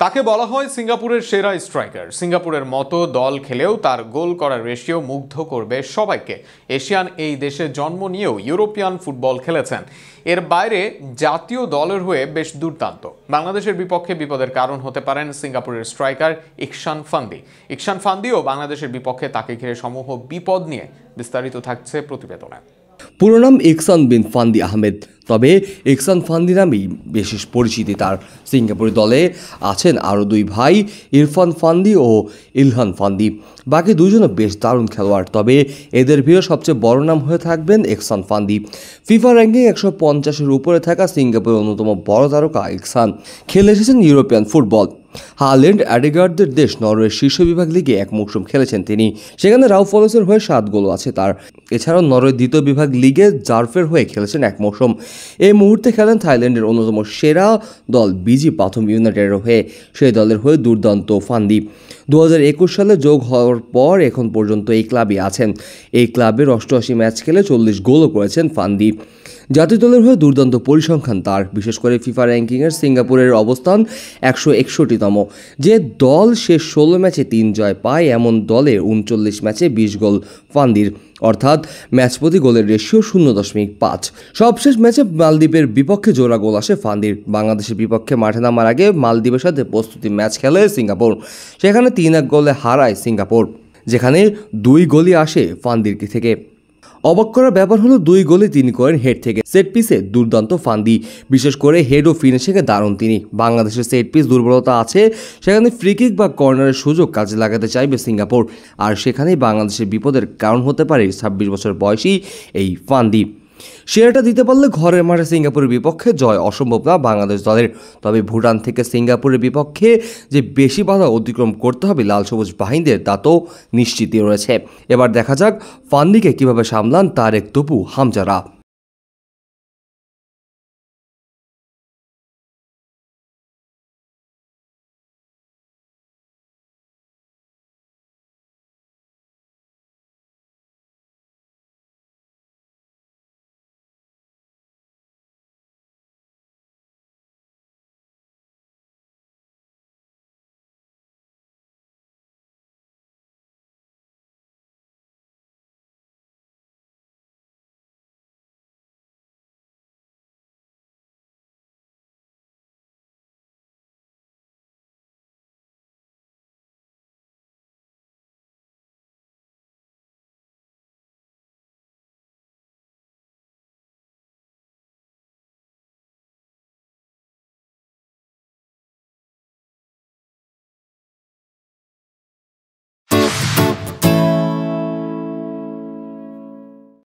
তাকে বলা হয় সিঙ্গাপুরের সেরা স্ট্রাইকার। সিঙ্গাপুরের মতো দল খেলেও তার গোল করার রেশিও মুগ্ধ করবে সবাইকে। এশিয়ান এই দেশে জন্ম নিয়েও ইউরোপিয়ান ফুটবল খেলেছেন। এর বাইরে জাতীয় দলের হয়ে বেশ দুর্দান্ত। বাংলাদেশের বিপক্ষে বিপদের কারণ হতে পারেন সিঙ্গাপুরের স্ট্রাইকার ইকশান ফান্দি। ইকশান ফান্দিও বাংলাদেশের বিপক্ষে তাকে ঘিরে সমূহ বিপদ নিয়ে বিস্তারিত থাকছে প্রতিবেদনে। পুরো নাম ইকসান বিন ফান্দি আহমেদ, তবে ইকসান ফান্দি নামেই বিশেষ পরিচিতি তার। সিঙ্গাপুরের দলে আছেন আরও দুই ভাই, ইরফান ফান্দি ও ইলহান ফান্দি। বাকি দুজনও বেশ দারুণ খেলোয়াড়, তবে এদের ভিড়ে সবচেয়ে বড় নাম হয়ে থাকবেন ইকসান ফান্দি। ফিফা র্যাঙ্কিং 150-এর উপরে থাকা সিঙ্গাপুরের অন্যতম বড় তারকা ইকসান খেলে এসেছেন ইউরোপিয়ান ফুটবল। হাল্যান্ড অ্যাডিগার্ডদের দেশ নরওয়ের শীর্ষ বিভাগ লিগে এক মৌসুম খেলেছেন তিনি। সেখানে রাউফলসের হয়ে 7 গোল আছে তার। এছাড়াও নরওয়ের দ্বিতীয় বিভাগ লিগে জার্ফের হয়ে খেলেছেন এক মৌসুম। এই মুহূর্তে খেলেন থাইল্যান্ডের অন্যতম সেরা দল বিজি পাথম ইউনাইটেডের হয়ে। সেই দলের হয়ে দুর্দান্ত ফান্দি। 2021 সালে যোগ হওয়ার পর এখন পর্যন্ত এই ক্লাবে আছেন। এই ক্লাবের 88 ম্যাচ খেলে 40 গোলও করেছেন ফান্দি। জাতীয় দলের হয়ে দুর্দান্ত পরিসংখ্যান তার। বিশেষ করে ফিফা র্যাঙ্কিংয়ের সিঙ্গাপুরের অবস্থান 161তম। যে দল শেষ 16 ম্যাচে 3 জয় পায়, এমন দলে 39 ম্যাচে 20 গোল ফান্দির, অর্থাৎ ম্যাচ প্রতি গোলের রেশিও 0.5। সবশেষ ম্যাচে মালদ্বীপের বিপক্ষে জোড়া গোল আসে ফান্দির। বাংলাদেশের বিপক্ষে মাঠে নামার আগে মালদ্বীপের সাথে প্রস্তুতি ম্যাচ খেলে সিঙ্গাপুর। সেখানে 3-1 গোলে হারায় সিঙ্গাপুর, যেখানে 2 গোলই আসে ফান্দির থেকে। অবাক করার ব্যাপার হলো 2 গোলে তিনি করেন হেড থেকে। সেট পিসে দুর্দান্ত ফান্দি, বিশেষ করে হেড ও ফিনিশিংয়ে দারুণ তিনি। বাংলাদেশের সেট পিস দুর্বলতা আছে, সেখানে ফ্রি কিক বা কর্নারের সুযোগ কাজে লাগাতে চাইবে সিঙ্গাপুর, আর সেখানেই বাংলাদেশের বিপদের কারণ হতে পারে 26 বছর বয়সী এই ফান্দি। সেরাটা দিতে পারলে ঘরের মাঠে সিঙ্গাপুরের বিপক্ষে জয় অসম্ভব না বাংলাদেশ দলের। তবে ভুটান থেকে সিঙ্গাপুরের বিপক্ষে যে বেশি বাধা অতিক্রম করতে হবে লাল সবুজ বাহিনীদের, তা তো নিশ্চিতই রয়েছে। এবার দেখা যাক ফান্দিকে কিভাবে সামলান তারেক তপু হামজারা।